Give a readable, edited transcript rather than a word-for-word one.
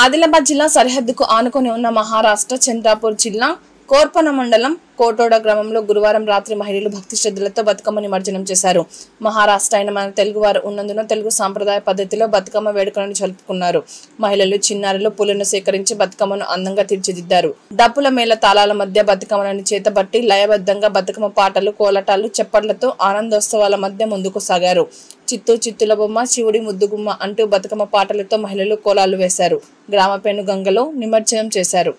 ఆదిలాబాద్ జిల్లా సరిహద్దుకు ఆనుకొని ఉన్న మహారాష్ట్ర చంద్రాపూర్ జిల్లా కోర్పన మండలం కోటోడ గ్రామంలో గురువారం రాత్రి మహిళలు భక్తి శ్రద్ధలతో బతుకమ్మ నిమజ్జనం చేశారు. మహారాష్ట్ర అయిన మన తెలుగు వారు ఉన్నందున తెలుగు సాంప్రదాయ పద్ధతిలో బతుకమ్మ వేడుకలను జరుపుకున్నారు. మహిళలు చిన్నారులు పూలను సేకరించి బతుకమ్మను అందంగా తీర్చిదిద్దారు. డప్పుల మేళ తాళాల మధ్య బతుకమ్మలను చేతబట్టి లయబద్ధంగా బతుకమ్మ పాటలు, కోలాటాలు, చప్పట్లతో ఆనందోత్సవాల మధ్య ముందుకు సాగారు. చిత్తూ చిత్తుల బొమ్మ, శివుడి ముద్దుగుమ్మ అంటూ బతుకమ్మ పాటలతో మహిళలు కోలాలు వేశారు. గ్రామ పెను గంగలో నిమజ్జనం చేశారు.